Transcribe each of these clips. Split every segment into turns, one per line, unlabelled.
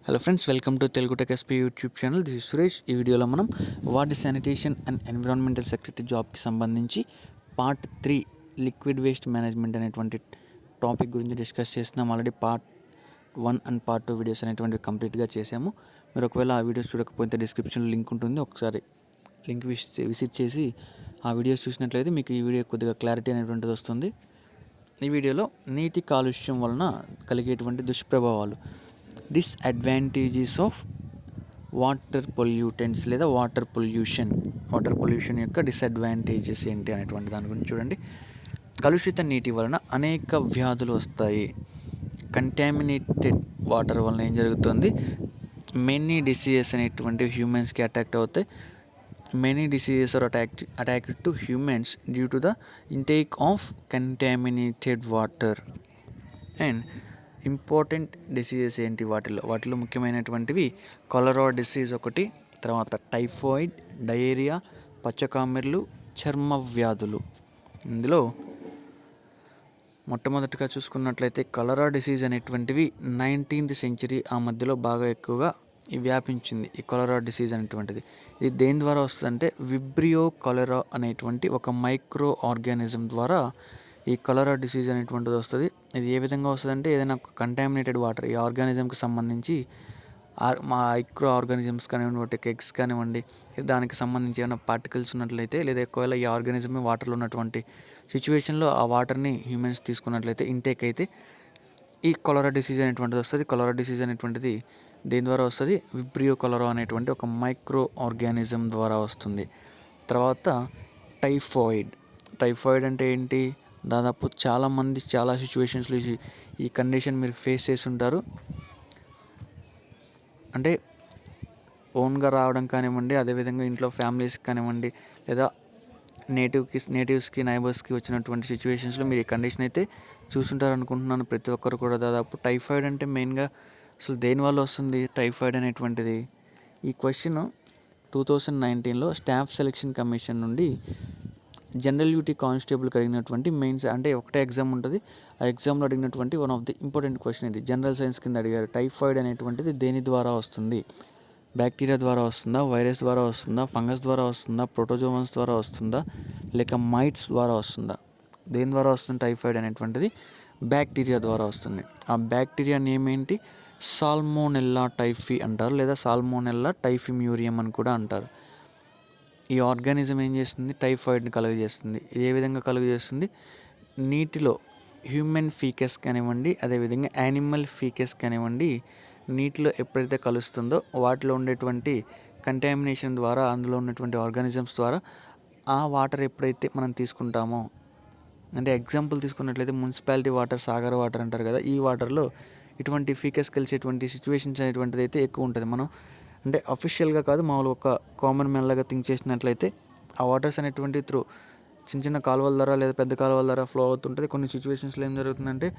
Hello friends, welcome to Telugu tech SP YouTube channel. This is Suresh. ఈ వీడియోలో మనం water sanitation and environmental secretary జాబ్కి సంబంధించి పార్ట్ 3 లిక్విడ్ వేస్ట్ మేనేజ్మెంట్ అనేటువంటి topic గురించి డిస్కస్ చేస్తున్నాం. Already part 1 and part 2 videos అనేటువంటివి కంప్లీట్గా చేసాము. మీరు ఒకవేళ ఆ వీడియోస్ చూడకపోతే డిస్క్రిప్షన్లో లింక్ ఉంటుంది, ఒకసారి లింక్ విజిట్ చేసి ఆ వీడియోస్ చూసినట్లయితే మీకు ఈ వీడియో కొద్దిగా క్లారిటీ అనేటువంటిది వస్తుంది. ఈ వీడియోలో నీటి కాలుష్యం వలన కలిగేటువంటి దుష్ప్రభావాలు, డిస్అడ్వాంటేజెస్ ఆఫ్ వాటర్ పొల్యూటెంట్స్ లేదా వాటర్ పొల్యూషన్ యొక్క డిసడ్వాంటేజెస్ ఏంటి అనేటువంటి దాని గురించి చూడండి. కలుషిత నీటి వలన అనేక వ్యాధులు వస్తాయి. కంటామినేటెడ్ వాటర్ వలన ఏం జరుగుతుంది, మెనీ డిసీజెస్ అనేటువంటి హ్యూమన్స్కి అటాక్ట్ అవుతాయి. Many diseases are attacked to humans due to the intake of contaminated water. And important diseases ఏంటి, వాటిలో ముఖ్యమైనటువంటివి కలరా డిసీజ్ ఒకటి, తర్వాత టైఫాయిడ్, డయేరియా, పచ్చకామెర్లు, చర్మ వ్యాధులు. ఇందులో మొట్టమొదటిగా చూసుకున్నట్లయితే కలరా డిసీజ్ అనేటువంటివి 19th సెంచరీ ఆ మధ్యలో బాగా ఎక్కువగా వ్యాపించింది. ఈ కలరా డిసీజ్ అనేటువంటిది ఇది దేని ద్వారా వస్తుందంటే విబ్రియో కలరా అనేటువంటి ఒక మైక్రో ఆర్గానిజం ద్వారా ఈ కలరా డిసీజ్ అనేటువంటిది వస్తుంది. ఇది ఏ విధంగా వస్తుందంటే ఏదైనా కంటామినేటెడ్ వాటర్, ఈ ఆర్గానిజంకి సంబంధించి మా మైక్రో ఆర్గానిజమ్స్ కానివ్వండి, వాటికి ఎగ్స్ కానివ్వండి, దానికి సంబంధించి ఏమైనా పార్టికల్స్ ఉన్నట్లయితే, లేదా ఒకవేళ ఈ ఆర్గానిజం వాటర్లో ఉన్నటువంటి సిచ్యువేషన్లో ఆ వాటర్ని హ్యూమన్స్ తీసుకున్నట్లయితే, ఇంటేక్ అయితే ఈ కలరా డిసీజ్ అనేటువంటిది వస్తుంది. కలరా డిసీజ్ అనేటువంటిది దేని ద్వారా వస్తుంది, విబ్రియో కలరా అనేటువంటి ఒక మైక్రో ఆర్గానిజం ద్వారా వస్తుంది. తర్వాత టైఫాయిడ్ అంటే ఏంటి, దాదాపు చాలామంది చాలా సిచ్యువేషన్స్లో ఈ కండిషన్ మీరు ఫేస్ చేసి ఉంటారు. అంటే ఓన్గా రావడం కానివ్వండి, అదేవిధంగా ఇంట్లో ఫ్యామిలీస్కి కానివ్వండి, లేదా నేటివ్స్కి నైబర్స్కి వచ్చినటువంటి సిచ్యువేషన్స్లో మీరు ఈ కండిషన్ అయితే చూసుంటారు అనుకుంటున్నాను. ప్రతి ఒక్కరు కూడా దాదాపు టైఫాయిడ్ అంటే మెయిన్గా అసలు దేనివల్ల వస్తుంది టైఫాయిడ్ అనేటువంటిది. ఈ క్వశ్చన్ 2019లో స్టాఫ్ సెలక్షన్ కమిషన్ నుండి జనరల్ డ్యూటీ కానిస్టేబుల్కి అడిగినటువంటి మెయిన్స్, అంటే ఒకటే ఎగ్జామ్ ఉంటుంది, ఆ ఎగ్జామ్లో అడిగినటువంటి one of the important question ఇది. జనరల్ సైన్స్ కింద అడిగారు. టైఫాయిడ్ అనేటువంటిది దేని ద్వారా వస్తుంది, బ్యాక్టీరియా ద్వారా వస్తుందా, వైరస్ ద్వారా వస్తుందా, ఫంగస్ ద్వారా వస్తుందా, ప్రోటోజోవన్స్ ద్వారా వస్తుందా, లేక మైట్స్ ద్వారా వస్తుందా. దేని ద్వారా వస్తుంది టైఫాయిడ్ అనేటువంటిది, బ్యాక్టీరియా ద్వారా వస్తుంది. ఆ బ్యాక్టీరియా నేమ్ ఏంటి, సాల్మోనెల్లా టైఫీ అంటారు, లేదా సాల్మోనెల్లా టైఫిమ్యూరియం అని కూడా అంటారు. ఈ ఆర్గానిజం ఏం చేస్తుంది, టైఫాయిడ్ని కలుగజేస్తుంది. ఇది ఏ విధంగా కలుగజేస్తుంది, నీటిలో హ్యూమన్ ఫీకస్ కానివ్వండి, అదేవిధంగా యానిమల్ ఫీకస్ కానివ్వండి, నీటిలో ఎప్పుడైతే కలుస్తుందో వాటిలో ఉండేటువంటి కంటామినేషన్ ద్వారా, అందులో ఉన్నటువంటి ఆర్గానిజమ్స్ ద్వారా ఆ వాటర్ ఎప్పుడైతే మనం తీసుకుంటామో, అంటే ఎగ్జాంపుల్ తీసుకున్నట్లయితే మున్సిపాలిటీ వాటర్, సాగర్ వాటర్ అంటారు కదా, ఈ వాటర్లో ఇటువంటి ఫీకస్ కలిసేటువంటి సిచ్యువేషన్స్ అనేటువంటిది అయితే ఎక్కువ ఉంటుంది. మనం అంటే అఫీషియల్గా కాదు, మామూలుగా ఒక కామన్ మ్యాన్ లాగా థింక్ చేసినట్లయితే ఆ వాటర్స్ అనేటువంటి త్రూ చిన్న చిన్న కాలువల ద్వారా లేదా పెద్ద కాలువల ద్వారా ఫ్లో అవుతుంటుంది. కొన్ని సిచ్యువేషన్స్లో ఏం జరుగుతుందంటే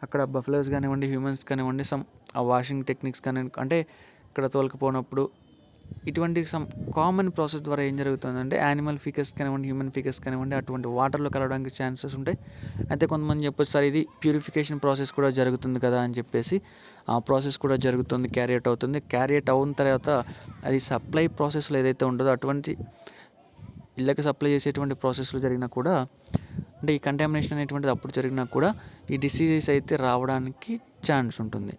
అక్కడ బఫెలోస్ కానివ్వండి, హ్యూమన్స్ కానివ్వండి, ఆ వాషింగ్ టెక్నిక్స్ కానీ, అంటే ఇక్కడ తోలుకుపోయినప్పుడు ఇటువంటి కామన్ ప్రాసెస్ ద్వారా ఏం జరుగుతుందంటే యానిమల్ ఫీకస్ కానివ్వండి, హ్యూమన్ ఫీకస్ కానివ్వండి, అటువంటి వాటర్లో కలవడానికి ఛాన్సెస్ ఉంటాయి. అయితే కొంతమంది చెప్పొచ్చు, సార్ ఇది ప్యూరిఫికేషన్ ప్రాసెస్ కూడా జరుగుతుంది కదా అని చెప్పేసి, ఆ ప్రాసెస్ కూడా జరుగుతుంది, క్యారియట్ అవుతుంది. క్యారియట్ అయిన తర్వాత అది సప్లై ప్రాసెస్లో ఏదైతే ఉంటుందో, అటువంటి ఇళ్ళకి సప్లై చేసేటువంటి ప్రాసెస్లో జరిగినా కూడా, అంటే ఈ కంటామినేషన్ అనేటువంటిది అప్పుడు జరిగినా కూడా ఈ డిసీజెస్ అయితే రావడానికి ఛాన్స్ ఉంటుంది.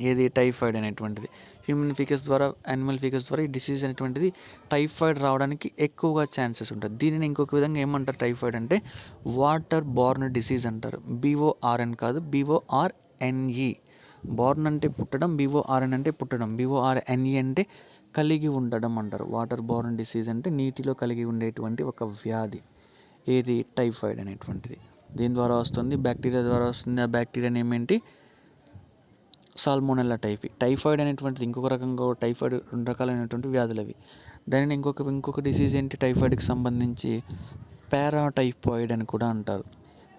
ఏది, టైఫాయిడ్ అనేటువంటిది హ్యూమన్ ఫీకస్ ద్వారా, యానిమల్ ఫీకస్ ద్వారా ఈ డిసీజ్ అనేటువంటిది టైఫాయిడ్ రావడానికి ఎక్కువగా ఛాన్సెస్ ఉంటుంది. దీనిని ఇంకొక విధంగా ఏమంటారు, టైఫాయిడ్ అంటే వాటర్ బోర్న్ డిసీజ్ అంటారు. BORN కాదు, BORNE. బోర్న్ అంటే పుట్టడం, BORN అంటే పుట్టడం, BORNE అంటే కలిగి ఉండడం అంటారు. వాటర్ బోర్న్ డిసీజ్ అంటే నీటిలో కలిగి ఉండేటువంటి ఒక వ్యాధి. ఏది, టైఫాయిడ్ అనేటువంటిది. దీని ద్వారా వస్తుంది, బ్యాక్టీరియా ద్వారా వస్తుంది. ఆ బ్యాక్టీరియా నేమ్ ఏంటి, సాల్మోనెల్లా టైఫాయిడ్ అనేటువంటిది ఇంకొక రకంగా, టైఫాయిడ్ 2 రకాలైనటువంటి వ్యాధులు అవి. దానిని ఇంకొక డిసీజ్ ఏంటి టైఫాయిడ్కి సంబంధించి, పారాటైఫాయిడ్ అని కూడా అంటారు.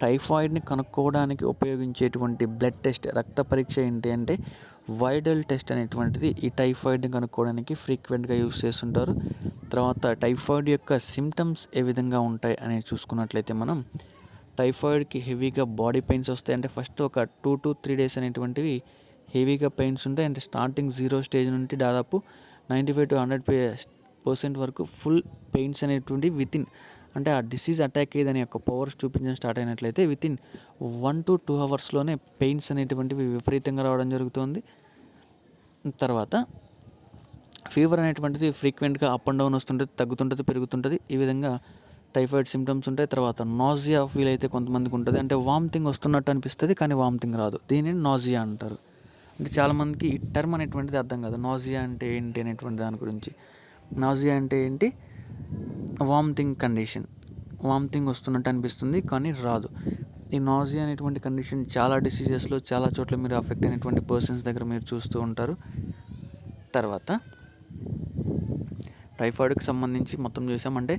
టైఫాయిడ్ని కనుక్కోవడానికి ఉపయోగించేటువంటి బ్లడ్ టెస్ట్, రక్త పరీక్ష ఏంటి అంటే వైడల్ టెస్ట్ అనేటువంటిది ఈ టైఫాయిడ్ని కనుక్కోవడానికి ఫ్రీక్వెంట్గా యూస్ చేస్తుంటారు. తర్వాత టైఫాయిడ్ యొక్క సిమ్టమ్స్ ఏ విధంగా ఉంటాయి అనేది చూసుకున్నట్లయితే, మనం టైఫాయిడ్కి హెవీగా బాడీ పెయిన్స్ వస్తాయి. అంటే ఫస్ట్ ఒక 2 to 3 days అనేటువంటివి హెవీగా పెయిన్స్ ఉంటాయి. అంటే స్టార్టింగ్ 0 స్టేజ్ నుండి దాదాపు 95 to 100% వరకు ఫుల్ పెయిన్స్ అనేటువంటి వితిన్, అంటే ఆ డిసీజ్ అటాక్ అయ్యి దాని యొక్క పవర్స్ చూపించడం స్టార్ట్ అయినట్లయితే వితిన్ 1 to 2 అవర్స్లోనే పెయిన్స్ అనేటువంటివి విపరీతంగా రావడం జరుగుతుంది. తర్వాత ఫీవర్ అనేటువంటిది ఫ్రీక్వెంట్గా అప్ అండ్ డౌన్ వస్తుంటుంది, తగ్గుతుంటుంది, పెరుగుతుంటుంది. ఈ విధంగా టైఫాయిడ్ సిమ్టమ్స్ ఉంటాయి. తర్వాత నాజియా ఫీల్ అయితే కొంతమందికి ఉంటుంది. అంటే వామిటింగ్ వస్తున్నట్టు అనిపిస్తుంది కానీ వామిటింగ్ రాదు. దీనిని నాజియా అంటారు. అంటే చాలామందికి ఈ టర్మ్ అనేటువంటిది అర్థం కాదు. నాజియా అంటే ఏంటి అనేటువంటి దాని గురించి. నాజియా అంటే ఏంటి? Vomiting condition. వామిటింగ్ వస్తున్నట్టు అనిపిస్తుంది కానీ రాదు. ఈ నాజియా అనేటువంటి కండిషన్ చాలా డిసీజెస్లో చాలా చోట్ల మీరు అఫెక్ట్ అయినటువంటి పర్సన్స్ దగ్గర మీరు చూస్తూ ఉంటారు. తర్వాత టైఫాయిడ్కి సంబంధించి మొత్తం చూసామంటే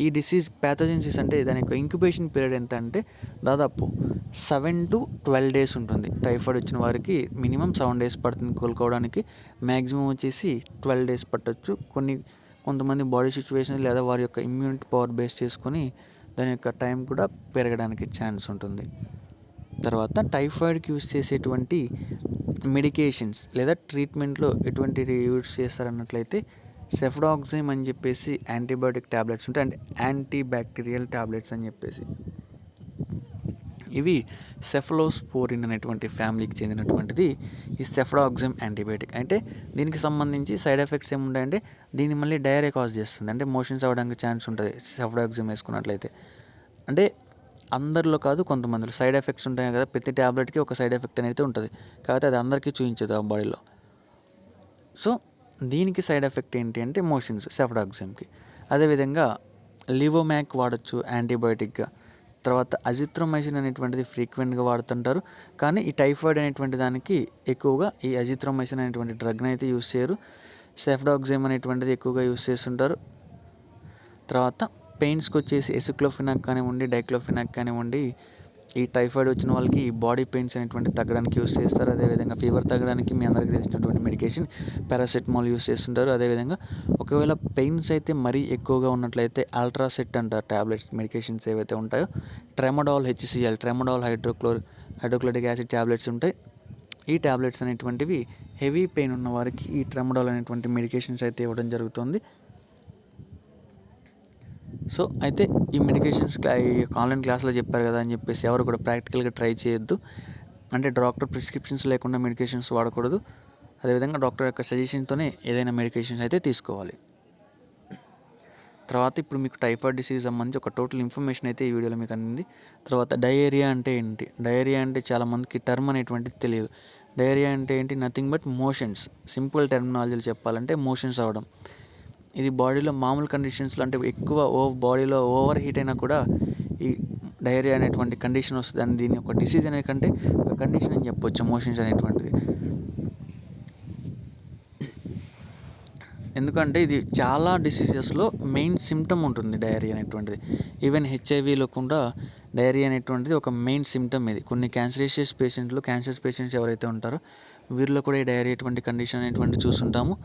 ఈ డిసీజ్ ప్యాథోజెన్సిస్ అంటే దాని యొక్క ఇంక్యుబేషన్ పీరియడ్ ఎంత అంటే దాదాపు 7 to 12 days ఉంటుంది. టైఫాయిడ్ వచ్చిన వారికి మినిమం 7 days పడుతుంది కోలుకోవడానికి, మ్యాక్సిమం వచ్చేసి 12 days పట్టొచ్చు. కొంతమంది బాడీ సిచ్యువేషన్ లేదా వారి యొక్క ఇమ్యూనిటీ పవర్ బేస్ చేసుకొని దాని యొక్క టైం కూడా పెరగడానికి ఛాన్స్ ఉంటుంది. తర్వాత టైఫాయిడ్కి యూజ్ చేసేటువంటి మెడికేషన్స్ లేదా ట్రీట్మెంట్లో ఎటువంటివి యూజ్ చేస్తారన్నట్లయితే సెఫ్డాక్సిమ్ అని చెప్పేసి యాంటీబయాటిక్ ట్యాబ్లెట్స్ ఉంటాయి. అంటే యాంటీ బ్యాక్టీరియల్ ట్యాబ్లెట్స్ అని చెప్పేసి ఇవి సెఫలోస్పోరిన్ అనేటువంటి ఫ్యామిలీకి చెందినటువంటిది ఈ సెఫ్డాక్సిమ్ యాంటీబయాటిక్. అంటే దీనికి సంబంధించి సైడ్ ఎఫెక్ట్స్ ఏముంటాయంటే దీన్ని మళ్ళీ డయేరియా కాజ్ చేస్తుంది, అంటే మోషన్స్ అవ్వడానికి ఛాన్స్ ఉంటుంది సెఫ్డాక్సిమ్ వేసుకున్నట్లయితే. అంటే అందరిలో కాదు, కొంతమందిలో సైడ్ ఎఫెక్ట్స్ ఉంటాయి కదా, ప్రతి ట్యాబ్లెట్కి ఒక సైడ్ ఎఫెక్ట్ అనేది ఉంటుంది, కాకపోతే అది అందరికీ చూపించదు ఆ బాడీలో. సో దీనికి సైడ్ ఎఫెక్ట్ ఏంటి అంటే మోషన్స్ సెఫ్డాక్సిమ్కి. అదేవిధంగా లివోమ్యాక్ వాడచ్చు యాంటీబయాటిక్గా. తర్వాత అజిత్రోమైసిన్ అనేటువంటిది ఫ్రీక్వెంట్గా వాడుతుంటారు, కానీ ఈ టైఫాయిడ్ అనేటువంటి దానికి ఎక్కువగా ఈ అజిత్రోమైసిన్ అనేటువంటి డ్రగ్ని అయితే యూస్ చేయరు. సెఫ్డాక్సిమ్ అనేటువంటిది ఎక్కువగా యూస్ చేస్తుంటారు. తర్వాత పెయిన్స్కి వచ్చేసి ఎసిక్లోఫినాక్ కానివ్వండి, డైక్లోఫినాక్ కానివ్వండి, ఈ టైఫాయిడ్ వచ్చిన వాళ్ళకి ఈ బాడీ పెయిన్స్ అనేటువంటి తగ్గడానికి యూస్ చేస్తారు. అదేవిధంగా ఫీవర్ తగ్గడానికి మీ అందరికీ తెలిసినటువంటి మెడికేషన్ పారాసెటమాల్ యూస్ చేస్తుంటారు. అదేవిధంగా ఒకవేళ పెయిన్స్ అయితే మరీ ఎక్కువగా ఉన్నట్లయితే అల్ట్రాసెట్ అంటారు ట్యాబ్లెట్స్, మెడికేషన్స్ ఏవైతే ఉంటాయో. Tramadol HCl, tramadol hydrochloric acid tablets ఉంటాయి. ఈ ట్యాబ్లెట్స్ అనేటువంటివి హెవీ పెయిన్ ఉన్న వారికి ఈ ట్రెమడాల్ అనేటువంటి మెడికేషన్స్ అయితే ఇవ్వడం జరుగుతుంది. సో అయితే ఈ మెడికేషన్స్ ఈ ఆన్లైన్ క్లాస్లో చెప్పారు కదా అని చెప్పేసి ఎవరు కూడా ప్రాక్టికల్గా ట్రై చేయొద్దు. అంటే డాక్టర్ ప్రిస్క్రిప్షన్స్ లేకుండా మెడికేషన్స్ వాడకూడదు. అదేవిధంగా డాక్టర్ యొక్క సజెషన్తోనే ఏదైనా మెడికేషన్స్ అయితే తీసుకోవాలి. తర్వాత ఇప్పుడు మీకు టైఫాయిడ్ డిసీజ్ సంబంధించి ఒక టోటల్ ఇన్ఫర్మేషన్ అయితే ఈ వీడియోలో మీకు అందింది. తర్వాత డయేరియా అంటే ఏంటి? డయేరియా అంటే చాలామందికి టర్మ్ అనేటువంటిది తెలియదు. డయేరియా అంటే ఏంటి? Nothing but motions. సింపుల్ టెర్మినాలజీలు చెప్పాలంటే మోషన్స్ అవ్వడం. ఇది బాడీలో మామూలు కండిషన్స్లో అంటే ఎక్కువ బాడీలో ఓవర్ హీట్ అయినా కూడా ఈ డయేరియా అనేటువంటి కండిషన్ వస్తుంది. అని దీన్ని ఒక డిసీజ్ అనే కంటే ఒక కండిషన్ అని చెప్పొచ్చు మోషన్స్ అనేటువంటిది. ఎందుకంటే ఇది చాలా డిసీజెస్లో మెయిన్ సిమ్టమ్ ఉంటుంది డయేరియా అనేటువంటిది. ఈవెన్ HIV కూడా డయేరియా అనేటువంటిది ఒక మెయిన్ సిమ్టమ్. ఇది కొన్ని క్యాన్సర్ పేషెంట్స్ ఎవరైతే ఉంటారో వీరిలో కూడా ఈ డయేరియా అటువంటి కండిషన్ అనేటువంటి చూస్తుంటాము.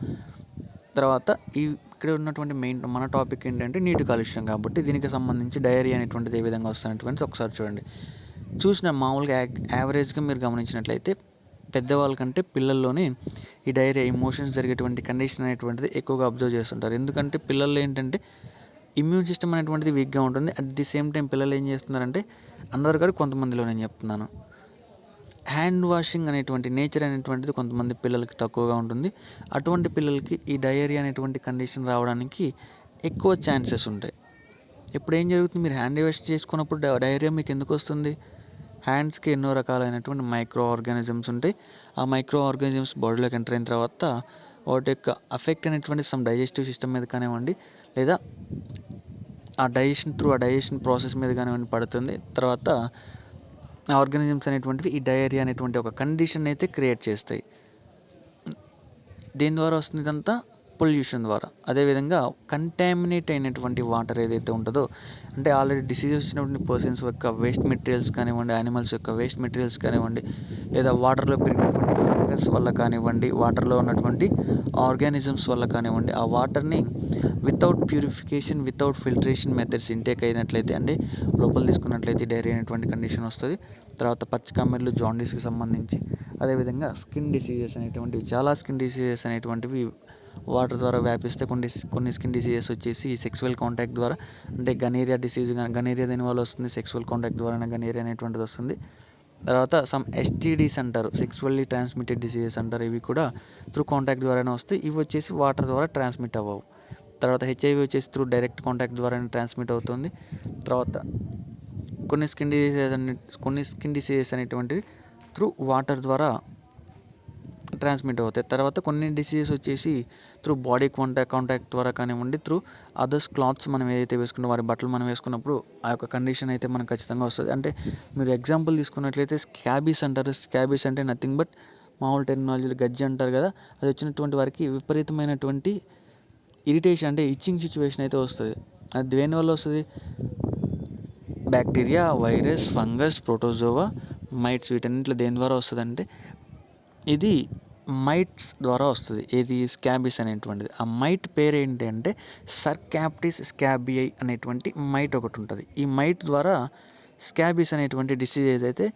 తర్వాత ఇక్కడ ఉన్నటువంటి మెయిన్ మన టాపిక్ ఏంటంటే నీటి కాలుష్యం, కాబట్టి దీనికి సంబంధించి డయేరియా అనేటువంటిది ఏ విధంగా వస్తున్నటువంటిది ఒకసారి చూడండి. మామూలుగా యావరేజ్గా మీరు గమనించినట్లయితే పెద్దవాళ్ళ కంటే పిల్లల్లోనే ఈ డయేరియా ఎమోషన్స్ జరిగేటువంటి కండిషన్ అనేటువంటిది ఎక్కువగా అబ్జర్వ్ చేస్తుంటారు. ఎందుకంటే పిల్లల్లో ఏంటంటే ఇమ్యూన్ సిస్టమ్ అనేటువంటిది వీక్గా ఉంటుంది. అట్ ది సేమ్ టైం పిల్లలు ఏం చేస్తున్నారంటే అందరు కాదు, కొంతమందిలో నేను చెప్తున్నాను, హ్యాండ్ వాషింగ్ అనేటువంటి నేచర్ అనేటువంటిది కొంతమంది పిల్లలకి తక్కువగా ఉంటుంది. అటువంటి పిల్లలకి ఈ డయేరియా అనేటువంటి కండిషన్ రావడానికి ఎక్కువ ఛాన్సెస్ ఉంటాయి. ఇప్పుడు ఏం జరుగుతుంది, మీరు హ్యాండ్ వాష్ చేసుకున్నప్పుడు డయేరియా మీకు ఎందుకు వస్తుంది? హ్యాండ్స్కి ఎన్నో రకాలైనటువంటి మైక్రో ఆర్గానిజమ్స్ ఉంటాయి. ఆ మైక్రో ఆర్గానిజమ్స్ బాడీలోకి ఎంటర్ అయిన తర్వాత వాటి యొక్క ఎఫెక్ట్ అనేటువంటి సమ్ డైజెస్టివ్ సిస్టమ్ మీద కానివ్వండి, లేదా ఆ డైజెషన్ ప్రాసెస్ మీద కానివ్వండి పడుతుంది. తర్వాత ఆర్గానిజమ్స్ అనేటువంటివి ఈ డయేరియా అనేటువంటి ఒక కండిషన్ అయితే క్రియేట్ చేస్తాయి. దేని ద్వారా వస్తుంది ఇదంతా? పొల్యూషన్ ద్వారా. అదేవిధంగా కంటామినేట్ అయినటువంటి వాటర్ ఏదైతే ఉంటుందో, అంటే ఆల్రెడీ డిసీజ్ వచ్చినటువంటి పర్సన్స్ యొక్క వేస్ట్ మెటీరియల్స్ కానివ్వండి, యానిమల్స్ యొక్క వేస్ట్ మెటీరియల్స్ కానివ్వండి, లేదా వాటర్లో పెరిగినటువంటి ఫంగస్ వల్ల కానివ్వండి, వాటర్లో ఉన్నటువంటి ఆర్గానిజమ్స్ వల్ల కానివ్వండి, ఆ వాటర్ని without purification, without filtration methods intake అయినట్లయితే, అంటే లోపల తీసుకున్నట్లయితే డైరీ అనేటువంటి కండిషన్ వస్తుంది. తర్వాత పచ్చకమ్మెర్లు, జాండీస్కి సంబంధించి, అదేవిధంగా స్కిన్ డిసీజెస్ అనేటువంటివి, చాలా స్కిన్ డిసీజెస్ అనేటువంటివి వాటర్ ద్వారా వ్యాపిస్తే కొన్ని స్కిన్ డిసీజెస్ వచ్చేసి సెక్సువల్ కాంటాక్ట్ ద్వారా, అంటే గనేరియా డిసీజ్, గనేరియా దీనివల్ల వస్తుంది, సెక్సువల్ కాంటాక్ట్ ద్వారా గనేరియా అనేటువంటిది వస్తుంది. తర్వాత సమ్ ఎస్టీడీస్ అంటారు, సెక్సువల్లీ ట్రాన్స్మిటెడ్ డిసీజెస్ అంటారు. ఇవి కూడా త్రూ కాంటాక్ట్ ద్వారానే వస్తాయి. ఇవి వచ్చేసి వాటర్ ద్వారా ట్రాన్స్మిట్ అవ్వవు. తర్వాత హెచ్ఐవి వచ్చేసి త్రూ డైరెక్ట్ కాంటాక్ట్ ద్వారానే ట్రాన్స్మిట్ అవుతుంది. తర్వాత కొన్ని స్కిన్ డిసీజెస్ అనేటువంటివి త్రూ వాటర్ ద్వారా ట్రాన్స్మిట్ అవుతాయి. తర్వాత కొన్ని డిసీజెస్ వచ్చేసి త్రూ బాడీ కాంటాక్ట్ ద్వారా కానివ్వండి, త్రూ అదర్స్ క్లాత్స్ మనం ఏదైతే వేసుకుంటామో, వారి బట్టలు మనం వేసుకున్నప్పుడు ఆ యొక్క కండిషన్ అయితే మనకు ఖచ్చితంగా వస్తుంది. అంటే మీరు ఎగ్జాంపుల్ తీసుకున్నట్లయితే స్కాబీస్ అంటారు. స్కాబీస్ అంటే నథింగ్ బట్ మామూలు టెక్నాలజీలో గజ్జి అంటారు కదా, అది వచ్చినటువంటి వారికి విపరీతమైనటువంటి ఇరిటేషన్, అంటే ఇచ్చింగ్ సిచ్యువేషన్ అయితే వస్తుంది. అది దేనివల్ల వస్తుంది? Bacteria, virus, fungus, protozoa, mites, వీటన్నింటిలో దేని ద్వారా వస్తుంది అంటే ఇది మైట్స్ ద్వారా వస్తుంది. ఏది? స్కాబీస్ అనేటువంటిది. ఆ మైట్ పేరు ఏంటి అంటే సర్కాప్టిస్ స్కాబియై అనేటువంటి మైట్ ఒకటి ఉంటుంది. ఈ మైట్ ద్వారా స్కాబీస్ అనేటువంటి డిసీజ్ ఏదైతే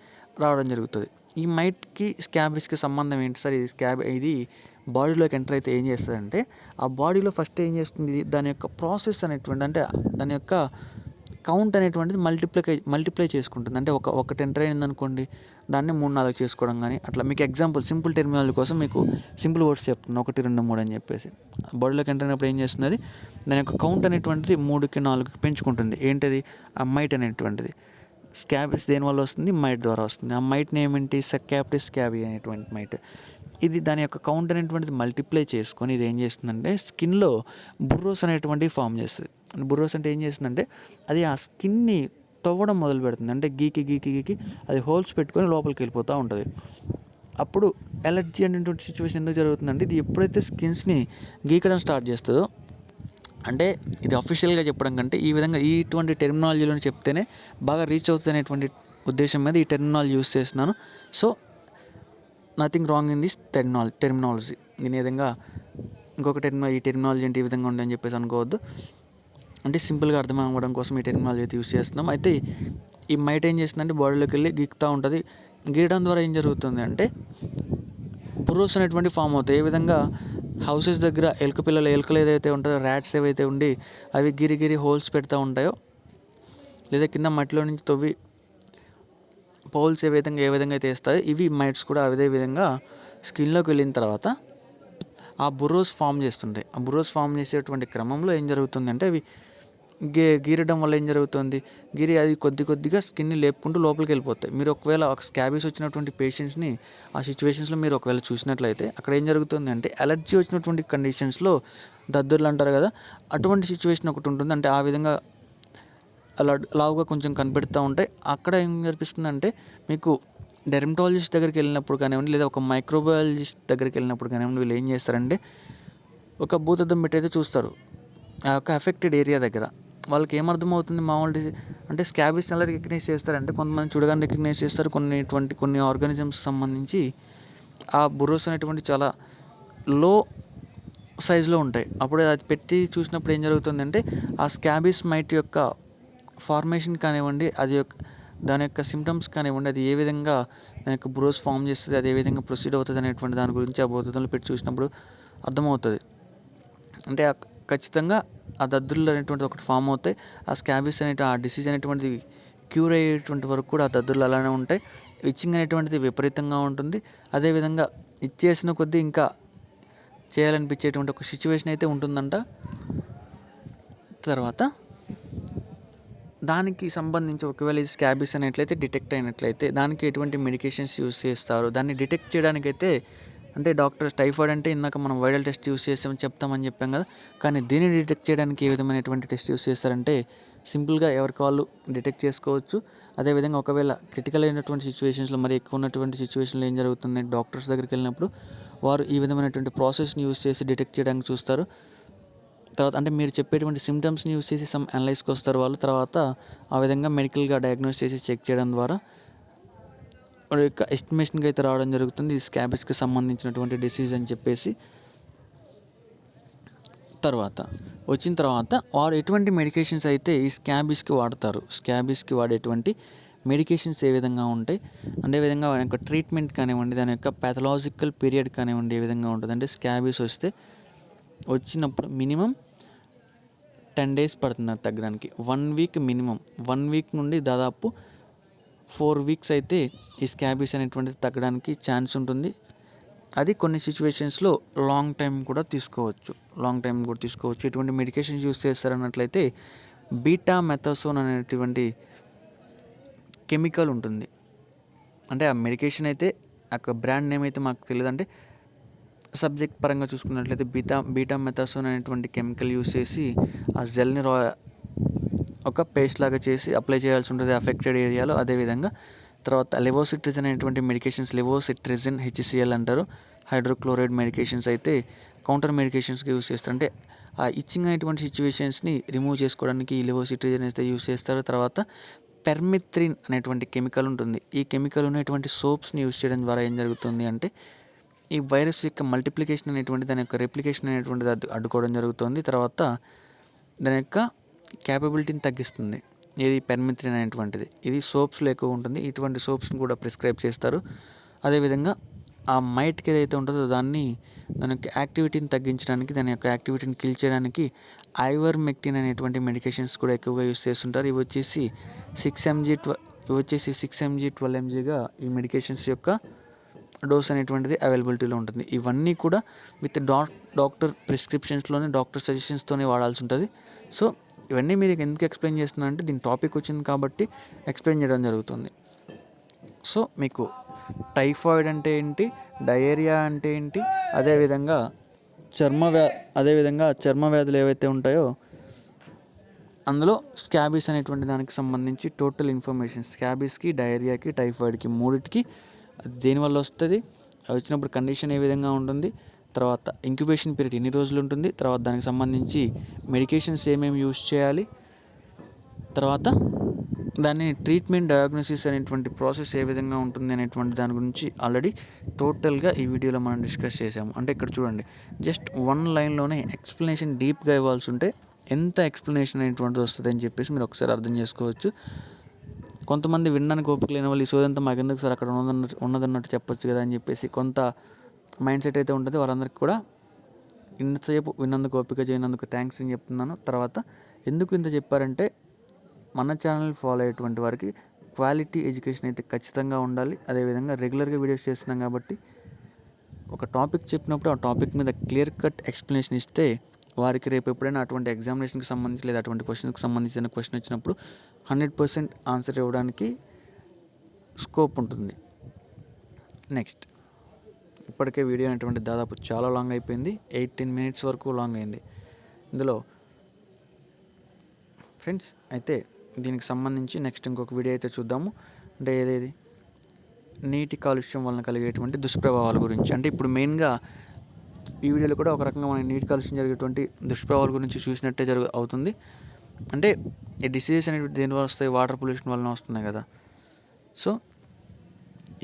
రావడం జరుగుతుంది. ఈ మైట్కి స్కాబీస్కి సంబంధం ఏంటి సార్? ఇది బాడీలోకి ఎంటర్ అయితే ఏం చేస్తుందంటే, ఆ బాడీలో ఫస్ట్ ఏం చేస్తుంది, దాని యొక్క ప్రాసెస్ అనేటువంటి, అంటే దాని యొక్క కౌంట్ అనేటువంటిది మల్టిప్లై చేసుకుంటుంది. అంటే ఒకటి ఎంటర్ అయింది అనుకోండి, దాన్ని 3-4 చేసుకోవడం కానీ అట్లా. మీకు ఎగ్జాంపుల్ సింపుల్ టెర్మినాలజీ కోసం మీకు సింపుల్ వర్డ్స్ చెప్తున్నాను, 1, 2, 3 అని చెప్పేసి. బాడీలోకి ఎంటర్ అయినప్పుడు ఏం చేస్తుంది, దాని యొక్క కౌంట్ అనేటువంటిది 3కి 4కి పెంచుకుంటుంది. ఏంటది? ఆ మైట్ అనేటువంటిది. స్కాబీస్ దేనివల్ల వస్తుంది? మైట్ ద్వారా వస్తుంది. ఆ మైట్ నేమ్ ఏంటి? సర్కాప్టిస్ స్కాబియై అనేటువంటి మైట్. ఇది దాని యొక్క కౌంట్ అనేటువంటిది మల్టిప్లై చేసుకొని ఇది ఏం చేస్తుందంటే స్కిన్లో బుర్రోస్ అనేటువంటివి ఫామ్ చేస్తుంది. బుర్రోస్ అంటే ఏం చేస్తుందంటే అది ఆ స్కిన్ని తవ్వడం మొదలు పెడుతుంది. అంటే గీకి అది హోల్స్ పెట్టుకొని లోపలికి వెళ్ళిపోతూ ఉంటుంది. అప్పుడు ఎలర్జీ అనేటువంటి సిచ్యువేషన్ ఎందుకు జరుగుతుందంటే, ఇది ఎప్పుడైతే స్కిన్స్ని గీకడం స్టార్ట్ చేస్తుందో, అంటే ఇది అఫీషియల్గా చెప్పడం కంటే ఈ విధంగా ఇటువంటి టెర్మినాలజీలో చెప్తేనే బాగా రీచ్ అవుతుంది అనేటువంటి ఉద్దేశం మీద ఈ టెర్మినాలజీ యూస్ చేస్తున్నాను. So nothing wrong in this terminology. దీని విధంగా ఇంకొక ఈ టెర్మినాలజీ అంటే ఈ విధంగా ఉందని చెప్పేసి అనుకోవద్దు. అంటే సింపుల్గా అర్థం అవ్వడం కోసం ఈ టెర్మినాలజీ అయితే యూస్ చేస్తున్నాం. అయితే ఈ మైట్ ఏం చేస్తుందంటే బాడీలోకి వెళ్ళి గీకుతూ ఉంటుంది. గీయడం ద్వారా ఏం జరుగుతుంది అంటే బుర్రోస్ అనేటువంటి ఫామ్ అవుతాయి. ఏ విధంగా హౌసెస్ దగ్గర ఎలుకలు ఏదైతే ఉంటుందో, ర్యాట్స్ ఏవైతే ఉండి అవి గిరి హోల్స్ పెడతా ఉంటాయో, లేదా కింద మట్టిలో నుంచి తవ్వి పౌల్స్ ఏ విధంగా అయితే వేస్తాయో, ఇవి మైట్స్ కూడా అదే విధంగా స్కిన్లోకి వెళ్ళిన తర్వాత ఆ బుర్రోస్ ఫామ్ చేస్తుంటాయి. ఆ బుర్రోస్ ఫామ్ చేసేటువంటి క్రమంలో ఏం జరుగుతుందంటే అవి గీరడం వల్ల ఏం జరుగుతుంది, అది కొద్దిగా స్కిన్ని లేపుకుంటూ లోపలికి వెళ్ళిపోతాయి. మీరు ఒకవేళ ఒక స్కాబీస్ వచ్చినటువంటి పేషెంట్స్ని ఆ సిచ్యువేషన్స్లో మీరు ఒకవేళ చూసినట్లయితే అక్కడ ఏం జరుగుతుంది అంటే అలర్జీ వచ్చినటువంటి కండిషన్స్లో దద్దుర్లు అంటారు కదా, అటువంటి సిచ్యువేషన్ ఒకటి ఉంటుంది. అంటే ఆ విధంగా అలా లావుగా కొంచెం కనిపెడుతూ ఉంటాయి. అక్కడ ఏం కనిపిస్తుందంటే మీకు డెర్మటాలజిస్ట్ దగ్గరికి వెళ్ళినప్పుడు కానివ్వండి, లేదా ఒక మైక్రోబయాలజిస్ట్ దగ్గరికి వెళ్ళినప్పుడు కానివ్వండి, వీళ్ళు ఏం చేస్తారంటే ఒక భూతద్దం పెట్టి అయితే చూస్తారు ఆ యొక్క ఎఫెక్టెడ్ ఏరియా దగ్గర. వాళ్ళకి ఏమర్థమవుతుంది, మామూలు అంటే స్కాబీస్ ఎలా రికగ్నైజ్ చేస్తారంటే, కొంతమంది చూడగానే రికగ్నైజ్ చేస్తారు. కొన్ని ఆర్గానిజమ్స్ సంబంధించి ఆ బుర్రోస్ అనేటువంటి చాలా లో సైజులో ఉంటాయి. అప్పుడు అది పెట్టి చూసినప్పుడు ఏం జరుగుతుందంటే ఆ స్కాబీస్ మైట్ యొక్క ఫార్మేషన్ కానివ్వండి, దాని యొక్క సిమ్టమ్స్ కానివ్వండి, అది ఏ విధంగా దాని యొక్క బ్రోస్ ఫామ్ చేస్తుంది, అది ఏ విధంగా ప్రొసీడ్ అవుతుంది అనేటువంటి దాని గురించి ఆ భూతద్దంలో పెట్టి చూసినప్పుడు అర్థమవుతుంది. అంటే ఖచ్చితంగా ఆ దద్దుర్లు అనేటువంటిది ఒకటి ఫామ్ అవుతాయి. ఆ స్కాబీస్ ఆ డిసీజ్ అనేటువంటిది క్యూర్ అయ్యేటువంటి వరకు కూడా ఆ దద్దుర్లు అలానే ఉంటాయి. ఇచ్చింగ్ అనేటువంటిది విపరీతంగా ఉంటుంది. అదేవిధంగా ఇచ్చేసిన కొద్దీ ఇంకా చేయాలనిపించేటువంటి ఒక సిచ్యువేషన్ అయితే ఉంటుందంట. తర్వాత దానికి సంబంధించి ఒకవేళ ఇది స్కాబీస్ అనేట్లయితే డిటెక్ట్ అయినట్లయితే దానికి ఎటువంటి మెడికేషన్స్ యూస్ చేస్తారు, దాన్ని డిటెక్ట్ చేయడానికైతే, అంటే డాక్టర్స్ టైఫాయిడ్ అంటే ఇందాక మనం వైరల్ టెస్ట్ యూస్ చేస్తామని చెప్పాం కదా, కానీ దీన్ని డిటెక్ట్ చేయడానికి ఏ విధమైనటువంటి టెస్ట్ యూస్ చేస్తారంటే సింపుల్గా ఎవరికి వాళ్ళు డిటెక్ట్ చేసుకోవచ్చు. అదేవిధంగా ఒకవేళ క్రిటికల్ అయినటువంటి సిచ్యువేషన్స్లో, మరి ఎక్కువ ఉన్నటువంటి సిచ్యువేషన్లో ఏం జరుగుతుంది, డాక్టర్స్ దగ్గరికి వెళ్ళినప్పుడు వారు ఈ విధమైనటువంటి ప్రాసెస్ని యూస్ చేసి డిటెక్ట్ చేయడానికి చూస్తారు. తర్వాత అంటే మీరు చెప్పేటువంటి సిమ్టమ్స్ని యూస్ చేసి సమ్ అనలైజ్కి వస్తారు వాళ్ళు. తర్వాత ఆ విధంగా మెడికల్గా డయాగ్నోస్ చేసి చెక్ చేయడం ద్వారా వాళ్ళ యొక్క ఎస్టిమేషన్కి అయితే రావడం జరుగుతుంది. ఈ స్కాబీస్కి సంబంధించినటువంటి డిసీజ్ అని చెప్పేసి. తర్వాత వచ్చిన తర్వాత వారు ఎటువంటి మెడికేషన్స్ అయితే ఈ స్కాబీస్కి వాడతారు, స్కాబీస్కి వాడేటువంటి మెడికేషన్స్ ఏ విధంగా ఉంటాయి, అదేవిధంగా దాని యొక్క ట్రీట్మెంట్ కానివ్వండి, దాని యొక్క ప్యాథలాజికల్ పీరియడ్ కానివ్వండి ఏ విధంగా ఉంటుంది. అంటే స్కాబీస్ వచ్చినప్పుడు మినిమం 10 days పడుతుంది అది తగ్గడానికి. 1 week మినిమం, 1 week నుండి దాదాపు 4 weeks అయితే ఈ స్కాబీస్ అనేటువంటిది తగ్గడానికి ఛాన్స్ ఉంటుంది. అది కొన్ని సిచ్యువేషన్స్లో లాంగ్ టైం కూడా తీసుకోవచ్చు. ఎటువంటి మెడికేషన్స్ యూస్ చేస్తారన్నట్లయితే బీటామెథాసోన్ అనేటువంటి కెమికల్ ఉంటుంది. అంటే ఆ మెడికేషన్ అయితే ఆ బ్రాండ్ నేమ్ అయితే మాకు తెలియదు. అంటే సబ్జెక్ట్ పరంగా చూసుకున్నట్లయితే బీటామెథాసోన్ అనేటువంటి కెమికల్ యూస్ చేసి ఆ జెల్ని ఒక పేస్ట్ లాగా చేసి అప్లై చేయాల్సి ఉంటుంది అఫెక్టెడ్ ఏరియాలో. అదేవిధంగా తర్వాత లెవోసిట్రిజిన్ అనేటువంటి మెడికేషన్స్, లెవోసిట్రిజిన్ హెచ్సిఎల్ అంటారు, హైడ్రోక్లోరైడ్ మెడికేషన్స్ అయితే కౌంటర్ మెడికేషన్స్గా యూస్ చేస్తారు. అంటే ఆ ఇచ్చింగ్ అనేటువంటి సిచ్యువేషన్స్ని రిమూవ్ చేసుకోవడానికి ఈ లెవోసిట్రిజిన్ అయితే యూస్ చేస్తారు. తర్వాత పెర్మిథ్రిన్ అనేటువంటి కెమికల్ ఉంటుంది. ఈ కెమికల్ ఉన్నటువంటి సోప్స్ని యూస్ చేయడం ద్వారా ఏం జరుగుతుంది అంటే ఈ వైరస్ యొక్క మల్టిప్లికేషన్ అనేటువంటి దాని యొక్క రెప్లికేషన్ అనేటువంటిది అడ్డుకోవడం జరుగుతుంది. తర్వాత దాని యొక్క క్యాపబిలిటీని తగ్గిస్తుంది. ఇది పెర్మిథ్రిన్ అనేటువంటిది. ఇది సోప్స్లో ఎక్కువ ఉంటుంది. ఇటువంటి సోప్స్ని కూడా ప్రిస్క్రైబ్ చేస్తారు. అదేవిధంగా ఆ మైట్కి ఏదైతే ఉంటుందో దాని యొక్క యాక్టివిటీని తగ్గించడానికి, దాని యొక్క యాక్టివిటీని కిల్ చేయడానికి ఐవర్మెక్టిన్ అనేటువంటి మెడికేషన్స్ కూడా ఎక్కువగా యూస్ చేస్తుంటారు. ఇవి వచ్చేసి 6 mg 12 mgగా ఈ మెడికేషన్స్ యొక్క డోస్ అనేటువంటిది అవైలబిలిటీలో ఉంటుంది. ఇవన్నీ కూడా విత్ డాక్టర్ ప్రిస్క్రిప్షన్స్లోనే, డాక్టర్ సజెషన్స్తోనే వాడాల్సి ఉంటుంది. సో ఇవన్నీ మీరు ఎందుకు ఎక్స్ప్లెయిన్ చేస్తున్నా అంటే దీని టాపిక్ వచ్చింది కాబట్టి ఎక్స్ప్లెయిన్ చేయడం జరుగుతుంది. సో మీకు టైఫాయిడ్ అంటే ఏంటి, డయేరియా అంటే ఏంటి, అదేవిధంగా చర్మ వ్యాధులు ఏవైతే ఉంటాయో అందులో స్కాబీస్ అనేటువంటి దానికి సంబంధించి టోటల్ ఇన్ఫర్మేషన్, స్కాబీస్కి, డయేరియాకి, టైఫాయిడ్కి మూడిటికి అది దేనివల్ల వస్తుంది, అది వచ్చినప్పుడు కండిషన్ ఏ విధంగా ఉంటుంది, తర్వాత ఇంక్యుబేషన్ పీరియడ్ ఎన్ని రోజులు ఉంటుంది, తర్వాత దానికి సంబంధించి మెడికేషన్స్ ఏమేమి యూస్ చేయాలి, తర్వాత దాన్ని ట్రీట్మెంట్ డయాగ్నోసిస్ అనేటువంటి ప్రాసెస్ ఏ విధంగా ఉంటుంది అనేటువంటి దాని గురించి ఆల్రెడీ టోటల్గా ఈ వీడియోలో మనం డిస్కస్ చేసాము. అంటే ఇక్కడ చూడండి, జస్ట్ 1 లైన్లోనే ఎక్స్ప్లెనేషన్ డీప్గా ఇవ్వాల్సి ఉంటే ఎంత ఎక్స్ప్లెనేషన్ అనేటువంటిది వస్తుంది అని చెప్పేసి మీరు ఒకసారి అర్థం చేసుకోవచ్చు. కొంతమంది వినడానికి ఓపిక లేని వాళ్ళు ఈ సోదంతా మాకెందుకు సార్ అక్కడ ఉన్నదన్నట్టు చెప్పొచ్చు కదా అని చెప్పేసి కొంత మైండ్ సెట్ అయితే ఉంటుంది. వాళ్ళందరికీ కూడా ఇంతసేపు విన్నందుకు, ఓపిక చేయనందుకు థ్యాంక్స్ అని చెప్తున్నాను. తర్వాత ఎందుకు ఇంత చెప్పారంటే మన ఛానల్ ఫాలో అయ్యేటువంటి వారికి క్వాలిటీ ఎడ్యుకేషన్ అయితే ఖచ్చితంగా ఉండాలి. అదేవిధంగా రెగ్యులర్గా వీడియోస్ చేస్తున్నాం కాబట్టి ఒక టాపిక్ చెప్పినప్పుడు ఆ టాపిక్ మీద క్లియర్ కట్ ఎక్స్ప్లెనేషన్ ఇస్తే వారికి రేపు ఎప్పుడైనా అటువంటి ఎగ్జామినేషన్కి సంబంధించి లేదా అటువంటి క్వశ్చన్కి సంబంధించిన క్వశ్చన్ వచ్చినప్పుడు 100% ఆన్సర్ ఇవ్వడానికి స్కోప్ ఉంటుంది. నెక్స్ట్, ఇప్పటికే వీడియో అనేటువంటి దాదాపు చాలా లాంగ్ అయిపోయింది, 18 minutes వరకు లాంగ్ అయింది. ఇందులో ఫ్రెండ్స్ అయితే దీనికి సంబంధించి నెక్స్ట్ ఇంకొక వీడియో అయితే చూద్దాము. అంటే ఏదేది నీటి కాలుష్యం వలన కలిగేటువంటి దుష్ప్రభావాల గురించి. అంటే ఇప్పుడు మెయిన్గా ఈ వీడియోలో కూడా ఒక రకంగా మన నీటి కాలుష్యం జరిగేటువంటి దుష్ప్రభావాల గురించి చూసినట్టే అవుతుంది. అంటే ఈ డిసీజెస్ అనేవి దేనివల్ల వస్తాయి, వాటర్ పొల్యూషన్ వలన వస్తున్నాయి కదా. సో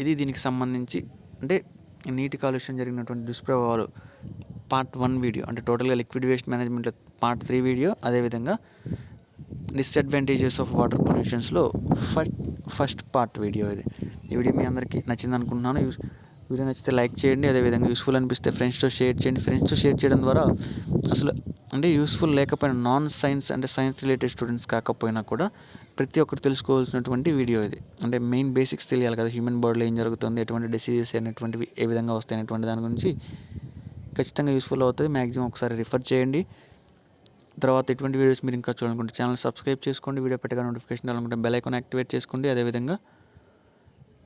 ఇది దీనికి సంబంధించి అంటే నీటి కాలుష్యం జరిగినటువంటి దుష్ప్రభావాలు పార్ట్ 1 వీడియో, అంటే టోటల్గా లిక్విడ్ వేస్ట్ మేనేజ్మెంట్లో పార్ట్ 3 వీడియో, అదేవిధంగా డిస్అడ్వాంటేజెస్ ఆఫ్ వాటర్ పొల్యూషన్స్లో ఫస్ట్ పార్ట్ వీడియో ఇది. ఈ వీడియో మీ అందరికీ నచ్చింది అనుకుంటున్నాను. వీడియో నచ్చితే లైక్ చేయండి, అదేవిధంగా యూస్ఫుల్ అనిపిస్తే ఫ్రెండ్స్తో షేర్ చేయండి. ఫ్రెండ్స్తో షేర్ చేయడం ద్వారా అసలు అంటే యూస్ఫుల్ లేకపోయినా నాన్ సైన్స్ అంటే సైన్స్ రిలేటెడ్ స్టూడెంట్స్ కాకపోయినా కూడా ప్రతి ఒక్కరు తెలుసుకోవాల్సినటువంటి వీడియో ఇది. అంటే మెయిన్ బేసిక్స్ తెలియాలి కదా, హ్యూమన్ బాడీలో ఏం జరుగుతుంది, ఎటువంటి డిసీజెస్ అనేటువంటివి ఏ విధంగా వస్తాయి అనేటువంటి దాని గురించి ఖచ్చితంగా యూస్ఫుల్ అవుతుంది. మ్యాక్సిమం ఒకసారి రిఫర్ చేయండి. తర్వాత ఎటువంటి వీడియోస్ మీరు ఇంకా చూడాలనుకుంటే ఛానల్ సబ్స్క్రైబ్ చేసుకోండి, వీడియో పెట్టగా నోటిఫికేషన్ రావాలనుకుంటే బెల్ ఐకాన్ యాక్టివేట్ చేసుకోండి. అదేవిధంగా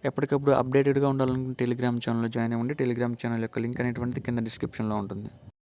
ఎప్పటికప్పుడు అప్డేటెడ్గా ఉండాలనుకుంటే టెలిగ్రామ్ ఛానల్లో జాయిన్ అవ్వండి. టెలిగ్రామ్ ఛానల్ యొక్క లింక్ అనేటువంటిది కింద డిస్క్రిప్షన్లో ఉంటుంది.